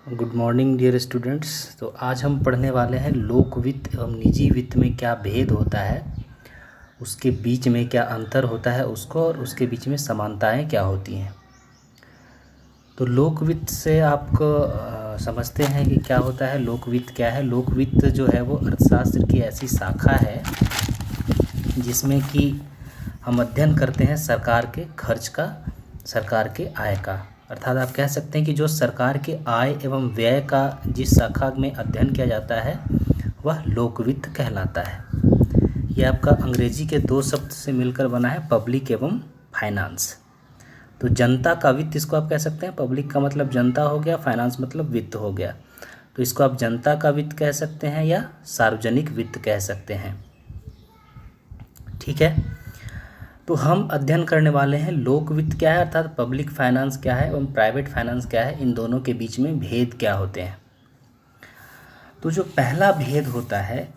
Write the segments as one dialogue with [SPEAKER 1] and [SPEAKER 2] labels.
[SPEAKER 1] Good morning dear students. तो आज हम पढ़ने वाले हैं लोक वित्त एवं निजी वित्त में क्या भेद होता है, उसके बीच में क्या अंतर होता है उसको, और उसके बीच में समानताएं क्या होती हैं। तो लोक वित्त से आपको समझते हैं कि क्या होता है। लोक वित्त क्या है? लोक वित्त जो है वो अर्थशास्त्र की ऐसी शाखा है जिसमें कि हम अध्ययन करते हैं सरकार के खर्च का, सरकार के आय का। अर्थात आप कह सकते हैं कि जो सरकार के आय एवं व्यय का जिस शाखा में अध्ययन किया जाता है वह लोक वित्त कहलाता है। यह आपका अंग्रेजी के दो शब्द से मिलकर बना है, पब्लिक एवं फाइनेंस। तो जनता का वित्त इसको आप कह सकते हैं। पब्लिक का मतलब जनता हो गया, फाइनेंस मतलब वित्त हो गया। तो इसको आप जनता का वित्त कह सकते हैं या सार्वजनिक वित्त कह सकते हैं। ठीक है, तो हम अध्ययन करने वाले हैं लोक वित्त क्या है, अर्थात पब्लिक फाइनेंस क्या है एवं प्राइवेट फाइनेंस क्या है, इन दोनों के बीच में भेद क्या होते हैं। तो जो पहला भेद होता है,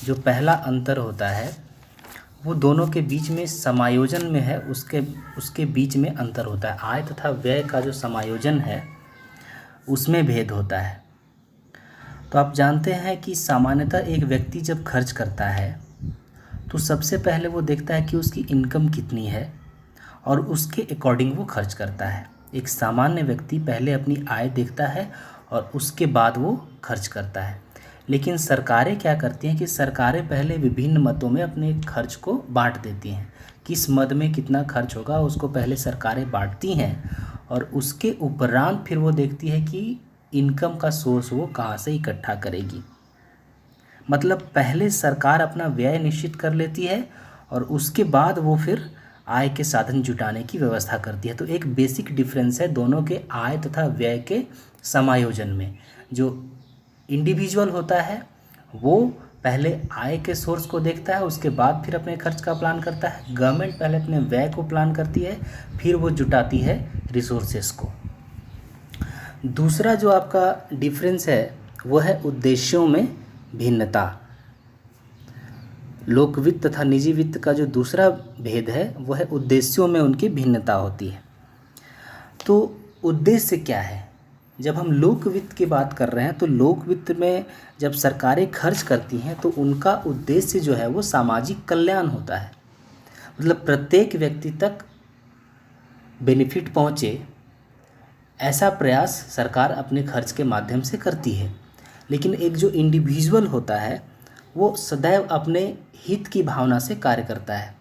[SPEAKER 1] जो पहला अंतर होता है, वो दोनों के बीच में समायोजन में है। उसके बीच में अंतर होता है। आय तथा व्यय का जो समायोजन है उसमें भेद होता है। तो आप जानते हैं कि सामान्यतः एक व्यक्ति जब खर्च करता है तो सबसे पहले वो देखता है कि उसकी इनकम कितनी है और उसके अकॉर्डिंग वो खर्च करता है। एक सामान्य व्यक्ति पहले अपनी आय देखता है और उसके बाद वो खर्च करता है। लेकिन सरकारें क्या करती हैं कि सरकारें पहले विभिन्न मदों में अपने खर्च को बांट देती हैं। किस मद में कितना खर्च होगा उसको पहले सरकारें बांटती हैं और उसके उपरांत फिर वो देखती है कि इनकम का सोर्स वो कहाँ से इकट्ठा करेगी। मतलब पहले सरकार अपना व्यय निश्चित कर लेती है और उसके बाद वो फिर आय के साधन जुटाने की व्यवस्था करती है। तो एक बेसिक डिफरेंस है दोनों के आय तथा व्यय के समायोजन में। जो इंडिविजुअल होता है वो पहले आय के सोर्स को देखता है, उसके बाद फिर अपने खर्च का प्लान करता है। गवर्नमेंट पहले अपने व्यय को प्लान करती है, फिर वो जुटाती है रिसोर्सेस को। दूसरा जो आपका डिफरेंस है वो है उद्देश्यों में भिन्नता। लोक वित्त तथा निजी वित्त का जो दूसरा भेद है वो है उद्देश्यों में उनकी भिन्नता होती है। तो उद्देश्य क्या है? जब हम लोक वित्त की बात कर रहे हैं तो लोक वित्त में जब सरकारें खर्च करती हैं तो उनका उद्देश्य जो है वो सामाजिक कल्याण होता है। मतलब प्रत्येक व्यक्ति तक बेनिफिट पहुँचे, ऐसा प्रयास सरकार अपने खर्च के माध्यम से करती है। लेकिन एक जो इंडिविजुअल होता है वो सदैव अपने हित की भावना से कार्य करता है।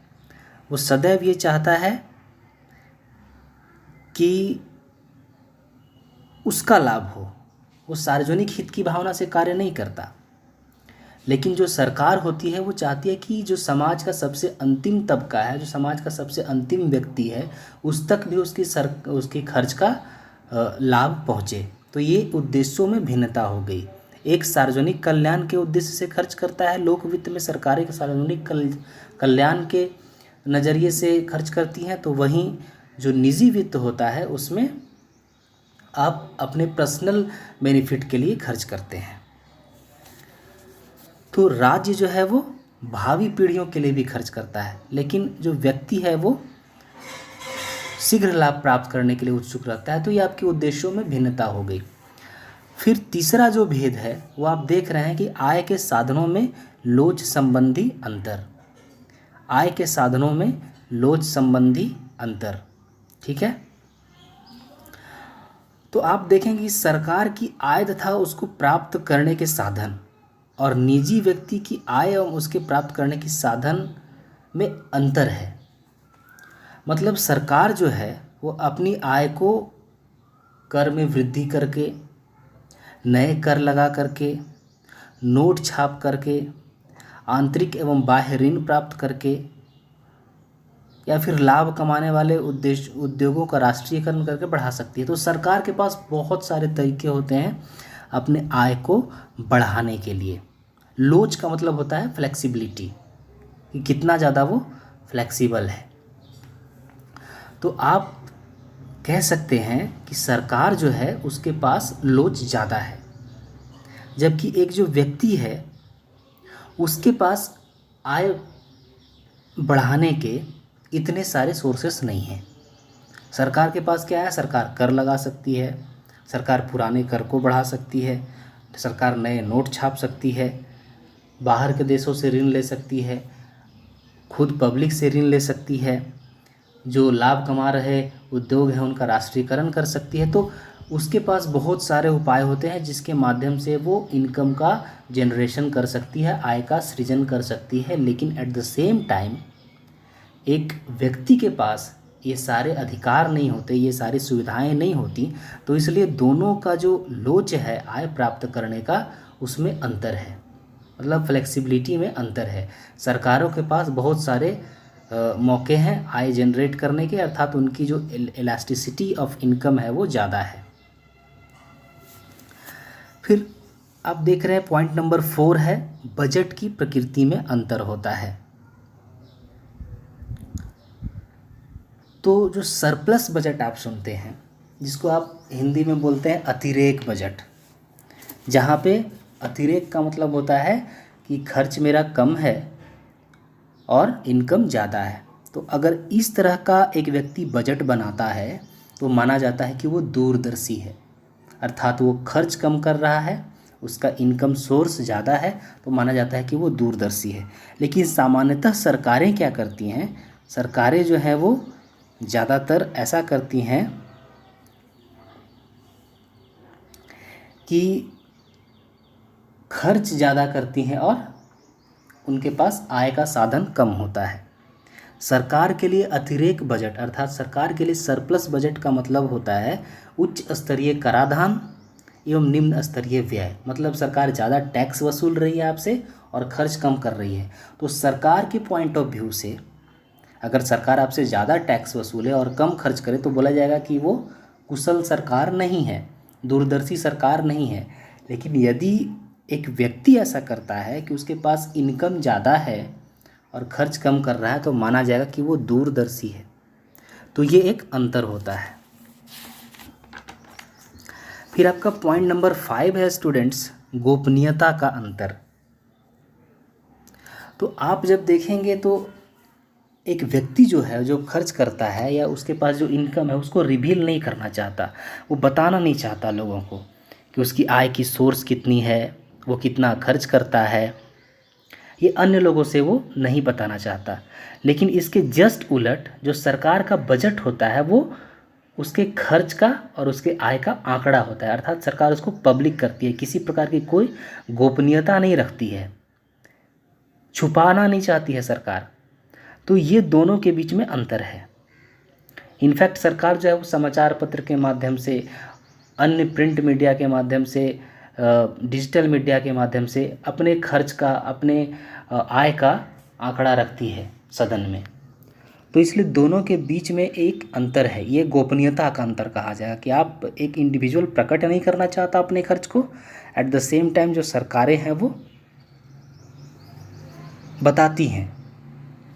[SPEAKER 1] वो सदैव ये चाहता है कि उसका लाभ हो, वो सार्वजनिक हित की भावना से कार्य नहीं करता। लेकिन जो सरकार होती है वो चाहती है कि जो समाज का सबसे अंतिम तबका है, जो समाज का सबसे अंतिम व्यक्ति है, उस तक भी उसके खर्च का लाभ पहुँचे। तो ये उद्देश्यों में भिन्नता हो गई। एक सार्वजनिक कल्याण के उद्देश्य से खर्च करता है लोक वित्त में, सरकारें सार्वजनिक कल्याण के नज़रिए से खर्च करती हैं। तो वहीं जो निजी वित्त होता है उसमें आप अपने पर्सनल बेनिफिट के लिए खर्च करते हैं। तो राज्य जो है वो भावी पीढ़ियों के लिए भी खर्च करता है, लेकिन जो व्यक्ति है वो शीघ्र लाभ प्राप्त करने के लिए उत्सुक रहता है। तो ये आपके उद्देश्यों में भिन्नता हो गई। फिर तीसरा जो भेद है वो आप देख रहे हैं कि आय के साधनों में लोच संबंधी अंतर। आय के साधनों में लोच संबंधी अंतर, ठीक है। तो आप देखेंगे कि सरकार की आय तथा उसको प्राप्त करने के साधन और निजी व्यक्ति की आय एवं उसके प्राप्त करने के साधन में अंतर है। मतलब सरकार जो है वो अपनी आय को कर में वृद्धि करके, नए कर लगा करके, नोट छाप करके, आंतरिक एवं बाह्य ऋण प्राप्त करके, या फिर लाभ कमाने वाले उद्योगों का राष्ट्रीयकरण करके बढ़ा सकती है। तो सरकार के पास बहुत सारे तरीके होते हैं अपने आय को बढ़ाने के लिए। लोच का मतलब होता है फ्लेक्सिबिलिटी, कि कितना ज़्यादा वो फ्लेक्सिबल है। तो आप कह सकते हैं कि सरकार जो है उसके पास लोच ज़्यादा है, जबकि एक जो व्यक्ति है उसके पास आय बढ़ाने के इतने सारे सोर्सेस नहीं हैं। सरकार के पास क्या है? सरकार कर लगा सकती है, सरकार पुराने कर को बढ़ा सकती है, सरकार नए नोट छाप सकती है, बाहर के देशों से ऋण ले सकती है, खुद पब्लिक से ऋण ले सकती है, जो लाभ कमा रहे उद्योग हैं उनका राष्ट्रीयकरण कर सकती है। तो उसके पास बहुत सारे उपाय होते हैं जिसके माध्यम से वो इनकम का जनरेशन कर सकती है, आय का सृजन कर सकती है। लेकिन एट द सेम टाइम एक व्यक्ति के पास ये सारे अधिकार नहीं होते, ये सारी सुविधाएं नहीं होती, तो इसलिए दोनों का जो लोच है आय प्राप्त करने का, उसमें अंतर है, मतलब फ्लेक्सिबिलिटी में अंतर है। सरकारों के पास बहुत सारे मौके हैं आय जनरेट करने के, अर्थात उनकी जो इलास्टिसिटी ऑफ इनकम है वो ज़्यादा है। फिर आप देख रहे हैं पॉइंट नंबर 4 है बजट की प्रकृति में अंतर होता है। तो जो सरप्लस बजट आप सुनते हैं, जिसको आप हिंदी में बोलते हैं अतिरेक बजट, जहाँ पे अतिरेक का मतलब होता है कि खर्च मेरा कम है और इनकम ज़्यादा है। तो अगर इस तरह का एक व्यक्ति बजट बनाता है तो माना जाता है कि वो दूरदर्शी है, अर्थात वो खर्च कम कर रहा है, उसका इनकम सोर्स ज़्यादा है, तो माना जाता है कि वो दूरदर्शी है। लेकिन सामान्यतः सरकारें क्या करती हैं, सरकारें जो है वो ज़्यादातर ऐसा करती हैं कि खर्च ज़्यादा करती हैं और उनके पास आय का साधन कम होता है। सरकार के लिए अतिरेक बजट अर्थात सरकार के लिए सरप्लस बजट का मतलब होता है उच्च स्तरीय कराधान एवं निम्न स्तरीय व्यय, मतलब सरकार ज़्यादा टैक्स वसूल रही है आपसे और खर्च कम कर रही है। तो सरकार के पॉइंट ऑफ व्यू से अगर सरकार आपसे ज़्यादा टैक्स वसूले और कम खर्च करे तो बोला जाएगा कि वो कुशल सरकार नहीं है, दूरदर्शी सरकार नहीं है। लेकिन यदि एक व्यक्ति ऐसा करता है कि उसके पास इनकम ज़्यादा है और खर्च कम कर रहा है तो माना जाएगा कि वो दूरदर्शी है। तो ये एक अंतर होता है। फिर आपका पॉइंट नंबर 5 है स्टूडेंट्स, गोपनीयता का अंतर। तो आप जब देखेंगे तो एक व्यक्ति जो है जो खर्च करता है या उसके पास जो इनकम है उसको रिवील नहीं करना चाहता, वो बताना नहीं चाहता लोगों को कि उसकी आय की सोर्स कितनी है, वो कितना खर्च करता है, ये अन्य लोगों से वो नहीं बताना चाहता। लेकिन इसके जस्ट उलट जो सरकार का बजट होता है वो उसके खर्च का और उसके आय का आंकड़ा होता है, अर्थात सरकार उसको पब्लिक करती है, किसी प्रकार की कोई गोपनीयता नहीं रखती है, छुपाना नहीं चाहती है सरकार। तो ये दोनों के बीच में अंतर है। इनफैक्ट सरकार जो है वो समाचार पत्र के माध्यम से, अन्य प्रिंट मीडिया के माध्यम से, डिजिटल मीडिया के माध्यम से अपने खर्च का, अपने आय का आंकड़ा रखती है सदन में। तो इसलिए दोनों के बीच में एक अंतर है, ये गोपनीयता का अंतर कहा जाएगा कि आप एक इंडिविजुअल प्रकट नहीं करना चाहता अपने खर्च को, एट द सेम टाइम जो सरकारें हैं वो बताती हैं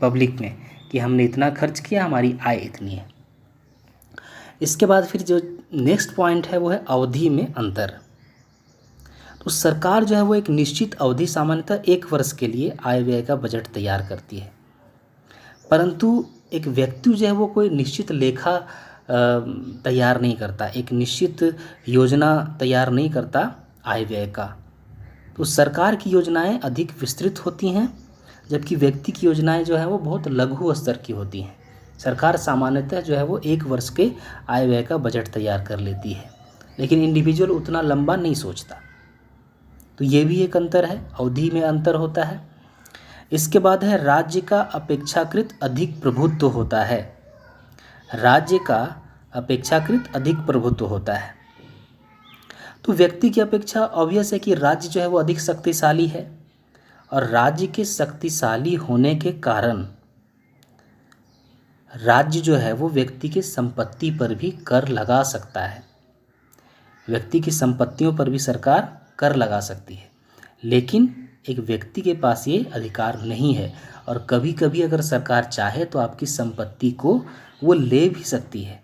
[SPEAKER 1] पब्लिक में कि हमने इतना खर्च किया, हमारी आय इतनी है। इसके बाद फिर जो नेक्स्ट पॉइंट है वो है अवधि में अंतर। तो सरकार जो है वो एक निश्चित अवधि, सामान्यतः 1 वर्ष के लिए आय व्यय का बजट तैयार करती है, परंतु एक व्यक्ति जो है वो कोई निश्चित लेखा तैयार नहीं करता, एक निश्चित योजना तैयार नहीं करता आय व्यय का। तो सरकार की योजनाएं अधिक विस्तृत होती हैं, जबकि व्यक्ति की योजनाएं जो है वो बहुत लघु स्तर की होती हैं। सरकार सामान्यतः जो है वो 1 वर्ष के आय व्यय का बजट तैयार कर लेती है, लेकिन इंडिविजुअल उतना लंबा नहीं सोचता। तो ये भी एक अंतर है, अवधि में अंतर होता है। इसके बाद है राज्य का अपेक्षाकृत अधिक प्रभुत्व होता है। राज्य का अपेक्षाकृत अधिक प्रभुत्व होता है। तो व्यक्ति की अपेक्षा ऑब्वियस है कि राज्य जो है वो अधिक शक्तिशाली है, और राज्य के शक्तिशाली होने के कारण राज्य जो है वो व्यक्ति की संपत्ति पर भी कर लगा सकता है। व्यक्ति की संपत्तियों पर भी सरकार कर लगा सकती है, लेकिन एक व्यक्ति के पास ये अधिकार नहीं है। और कभी कभी अगर सरकार चाहे तो आपकी संपत्ति को वो ले भी सकती है,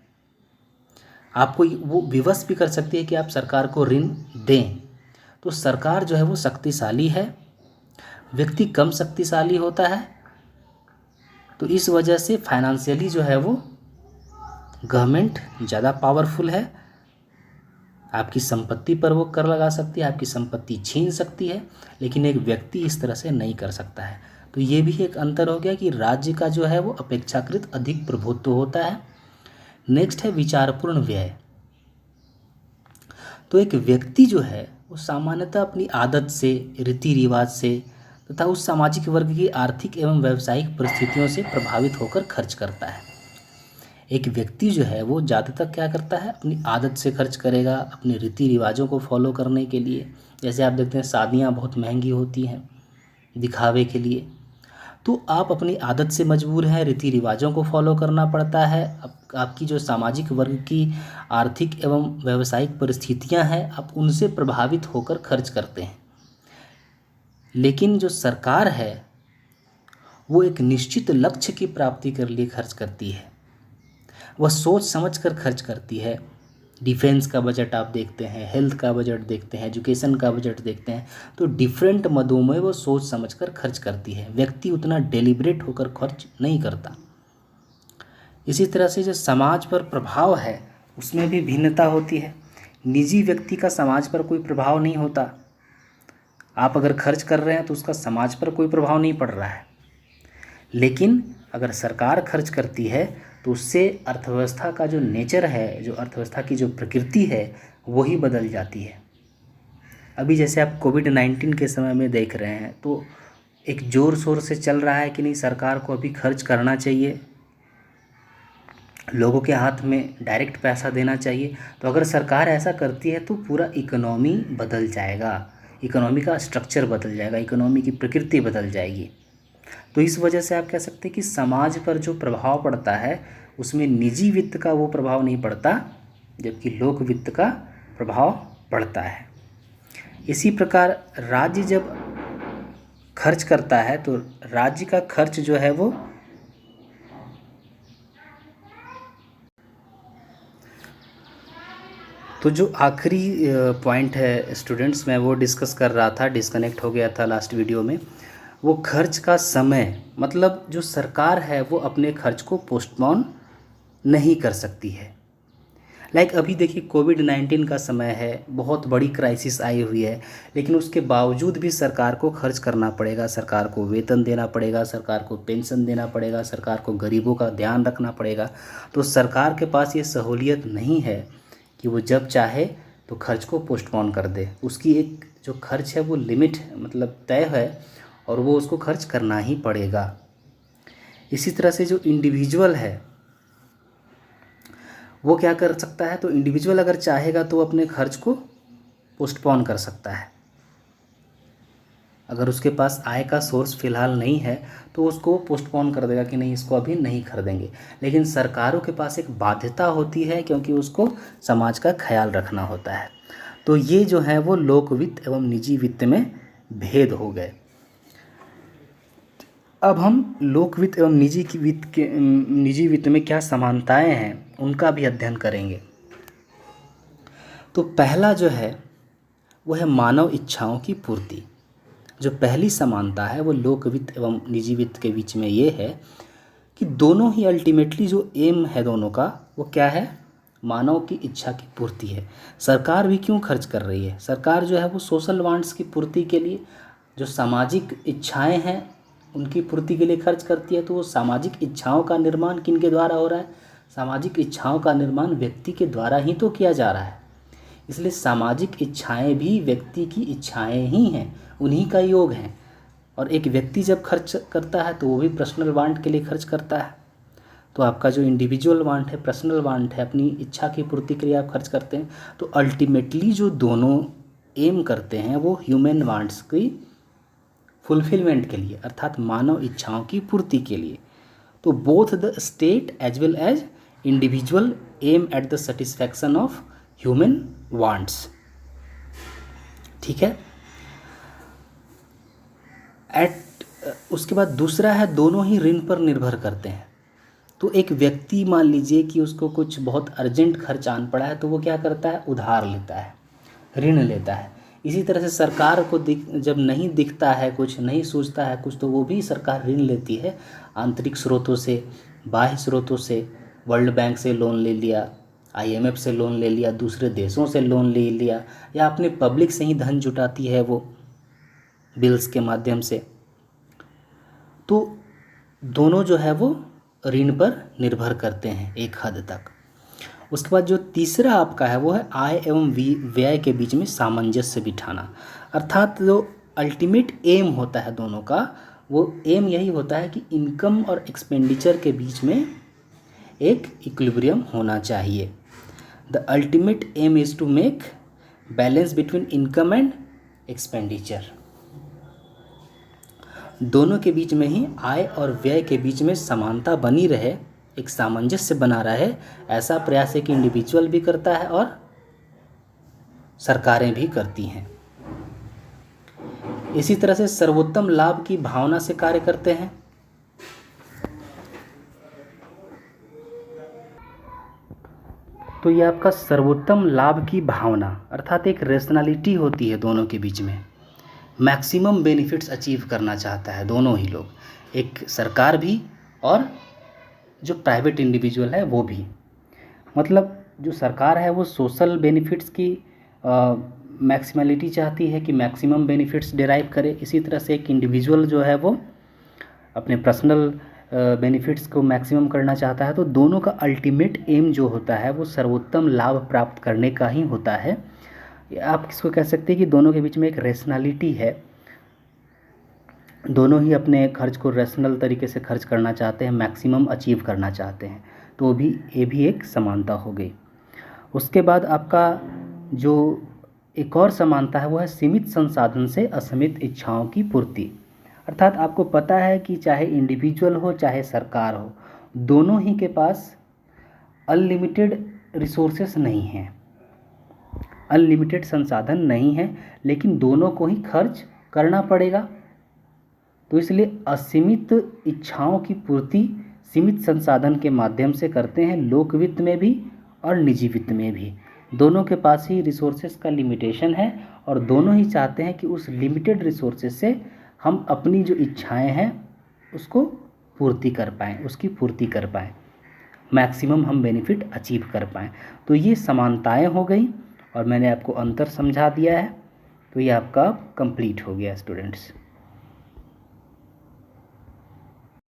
[SPEAKER 1] आपको वो विवश भी कर सकती है कि आप सरकार को ऋण दें। तो सरकार जो है वो शक्तिशाली है, व्यक्ति कम शक्तिशाली होता है। तो इस वजह से फाइनेंशियली जो है वो गवर्नमेंट ज़्यादा पावरफुल है आपकी संपत्ति पर वो कर लगा सकती है, आपकी संपत्ति छीन सकती है, लेकिन एक व्यक्ति इस तरह से नहीं कर सकता है। तो ये भी एक अंतर हो गया कि राज्य का जो है वो अपेक्षाकृत अधिक प्रभुत्व होता है। नेक्स्ट है विचारपूर्ण व्यय। तो एक व्यक्ति जो है वो सामान्यतः अपनी आदत से, रीति रिवाज से तथा उस सामाजिक वर्ग की आर्थिक एवं व्यावसायिक परिस्थितियों से प्रभावित होकर खर्च करता है। एक व्यक्ति जो है वो ज़्यादातर क्या करता है, अपनी आदत से खर्च करेगा, अपने रीति रिवाजों को फॉलो करने के लिए। जैसे आप देखते हैं शादियाँ बहुत महंगी होती हैं दिखावे के लिए, तो आप अपनी आदत से मजबूर हैं, रीति रिवाजों को फॉलो करना पड़ता है। आपकी जो सामाजिक वर्ग की आर्थिक एवं व्यावसायिक परिस्थितियां हैं, आप उनसे प्रभावित होकर खर्च करते हैं। लेकिन जो सरकार है वो एक निश्चित लक्ष्य की प्राप्ति के लिए खर्च करती है, वह सोच समझ कर खर्च करती है। डिफेंस का बजट आप देखते हैं, हेल्थ का बजट देखते हैं, एजुकेशन का बजट देखते हैं, तो डिफरेंट मदों में वो सोच समझकर खर्च करती है। व्यक्ति उतना डेलिब्रेट होकर खर्च नहीं करता। इसी तरह से जो समाज पर प्रभाव है उसमें भी भिन्नता होती है। निजी व्यक्ति का समाज पर कोई प्रभाव नहीं होता। आप अगर खर्च कर रहे हैं तो उसका समाज पर कोई प्रभाव नहीं पड़ रहा है। लेकिन अगर सरकार खर्च करती है तो उससे अर्थव्यवस्था का जो नेचर है, जो अर्थव्यवस्था की जो प्रकृति है, वही बदल जाती है। अभी जैसे आप कोविड-19 के समय में देख रहे हैं तो एक ज़ोर शोर से चल रहा है कि नहीं, सरकार को अभी खर्च करना चाहिए, लोगों के हाथ में डायरेक्ट पैसा देना चाहिए। तो अगर सरकार ऐसा करती है तो पूरा इकोनॉमी बदल जाएगा, इकोनॉमी का स्ट्रक्चर बदल जाएगा, इकोनॉमी की प्रकृति बदल जाएगी। तो इस वजह से आप कह सकते हैं कि समाज पर जो प्रभाव पड़ता है उसमें निजी वित्त का वो प्रभाव नहीं पड़ता, जबकि लोक वित्त का प्रभाव पड़ता है। इसी प्रकार राज्य जब खर्च करता है तो राज्य का खर्च जो है वो तो जो आखिरी पॉइंट है स्टूडेंट्स, मैं वो डिस्कस कर रहा था, डिस्कनेक्ट हो गया था लास्ट वीडियो में। वो खर्च का समय, मतलब जो सरकार है वो अपने खर्च को पोस्टपोन नहीं कर सकती है। लाइक अभी देखिए कोविड-19 का समय है, बहुत बड़ी क्राइसिस आई हुई है, लेकिन उसके बावजूद भी सरकार को खर्च करना पड़ेगा, सरकार को वेतन देना पड़ेगा, सरकार को पेंशन देना पड़ेगा, सरकार को गरीबों का ध्यान रखना पड़ेगा। तो सरकार के पास ये सहूलियत नहीं है कि वो जब चाहे तो खर्च को पोस्टपोन कर दे। उसकी एक जो खर्च है वो लिमिट मतलब तय है और वो उसको खर्च करना ही पड़ेगा। इसी तरह से जो इंडिविजुअल है वो क्या कर सकता है, तो इंडिविजुअल अगर चाहेगा तो अपने खर्च को पोस्टपोन कर सकता है। अगर उसके पास आय का सोर्स फ़िलहाल नहीं है तो उसको पोस्टपोन कर देगा कि नहीं, इसको अभी नहीं खरीदेंगे। लेकिन सरकारों के पास एक बाध्यता होती है क्योंकि उसको समाज का ख्याल रखना होता है। तो ये जो है वो लोक वित्त एवं निजी वित्त में भेद हो गए। अब हम लोक वित्त एवं निजी वित्त में क्या समानताएं हैं उनका भी अध्ययन करेंगे। तो पहला जो है वो है मानव इच्छाओं की पूर्ति। जो पहली समानता है वो लोक वित्त एवं निजी वित्त के बीच में ये है कि दोनों ही अल्टीमेटली जो एम है दोनों का वो क्या है, मानव की इच्छा की पूर्ति है। सरकार भी क्यों खर्च कर रही है, सरकार जो है वो सोशल वांट्स की पूर्ति के लिए, जो सामाजिक इच्छाएं हैं उनकी पूर्ति के लिए खर्च करती है। तो वो सामाजिक इच्छाओं का निर्माण किन के द्वारा हो रहा है, सामाजिक इच्छाओं का निर्माण व्यक्ति के द्वारा ही तो किया जा रहा है। इसलिए सामाजिक इच्छाएं भी व्यक्ति की इच्छाएं ही हैं, उन्हीं का योग है। और एक व्यक्ति जब खर्च करता है तो वो भी पर्सनल वांट के लिए खर्च करता है। तो आपका जो इंडिविजुअल वांट है, पर्सनल वांट है, अपनी इच्छा की पूर्ति के लिए आप खर्च करते हैं। तो अल्टीमेटली जो दोनों एम करते हैं वो ह्यूमन वांट्स की फुलफिलमेंट के लिए, अर्थात मानव इच्छाओं की पूर्ति के लिए। तो both the state as well as individual aim at the satisfaction of human wants. ठीक है। उसके बाद दूसरा है दोनों ही ऋण पर निर्भर करते हैं। तो एक व्यक्ति मान लीजिए कि उसको कुछ बहुत अर्जेंट खर्च आन पड़ा है तो वो क्या करता है, उधार लेता है, ऋण लेता है। इसी तरह से सरकार को जब नहीं दिखता है कुछ, नहीं सूझता है कुछ, तो वो भी सरकार ऋण लेती है आंतरिक स्रोतों से, बाह्य स्रोतों से। वर्ल्ड बैंक से लोन ले लिया, IMF से लोन ले लिया, दूसरे देशों से लोन ले लिया, या अपने पब्लिक से ही धन जुटाती है वो बिल्स के माध्यम से। तो दोनों जो है वो ऋण पर निर्भर करते हैं एक हद तक। उसके बाद जो तीसरा आपका है वो है आय एवं व्यय के बीच में सामंजस्य बिठाना। अर्थात जो अल्टीमेट एम होता है दोनों का, वो एम यही होता है कि इनकम और एक्सपेंडिचर के बीच में एक इक्विलिब्रियम होना चाहिए। The ultimate aim is to make balance between income and expenditure. दोनों के बीच में ही आय और व्यय के बीच में समानता बनी रहे, एक सामंजस्य बना रहे, ऐसा प्रयास एक इंडिविजुअल भी करता है और सरकारें भी करती हैं। इसी तरह से सर्वोत्तम लाभ की भावना से कार्य करते हैं। तो ये आपका सर्वोत्तम लाभ की भावना, अर्थात एक रेशनैलिटी होती है दोनों के बीच में। मैक्सिमम बेनिफिट्स अचीव करना चाहता है दोनों ही लोग, एक सरकार भी और जो प्राइवेट इंडिविजुअल है वो भी। मतलब जो सरकार है वो सोशल बेनिफिट्स की मैक्सिमलिटी चाहती है कि मैक्सिमम बेनिफिट्स डिराइव करे। इसी तरह से एक इंडिविजुअल जो है वो अपने पर्सनल बेनिफिट्स को मैक्सिमम करना चाहता है। तो दोनों का अल्टीमेट एम जो होता है वो सर्वोत्तम लाभ प्राप्त करने का ही होता है। आप किसको कह सकते हैं कि दोनों के बीच में एक रेशनैलिटी है, दोनों ही अपने खर्च को रैशनल तरीके से खर्च करना चाहते हैं, मैक्सिमम अचीव करना चाहते हैं। तो ये भी एक समानता हो गई। उसके बाद आपका जो एक और समानता है वो है सीमित संसाधन से असीमित इच्छाओं की पूर्ति। अर्थात आपको पता है कि चाहे इंडिविजुअल हो चाहे सरकार हो, दोनों ही के पास अनलिमिटेड रिसोर्सेस नहीं हैं, अनलिमिटेड संसाधन नहीं है, लेकिन दोनों को ही खर्च करना पड़ेगा। तो इसलिए असीमित इच्छाओं की पूर्ति सीमित संसाधन के माध्यम से करते हैं, लोक वित्त में भी और निजी वित्त में भी। दोनों के पास ही रिसोर्सेज का लिमिटेशन है और दोनों ही चाहते हैं कि उस लिमिटेड रिसोर्सेज से हम अपनी जो इच्छाएं हैं उसको पूर्ति कर पाएँ, उसकी पूर्ति कर पाएँ, मैक्सिमम हम बेनिफिट अचीव कर पाएँ। तो ये समानताएं हो गई और मैंने आपको अंतर समझा दिया है। तो ये आपका कंप्लीट हो गया स्टूडेंट्स।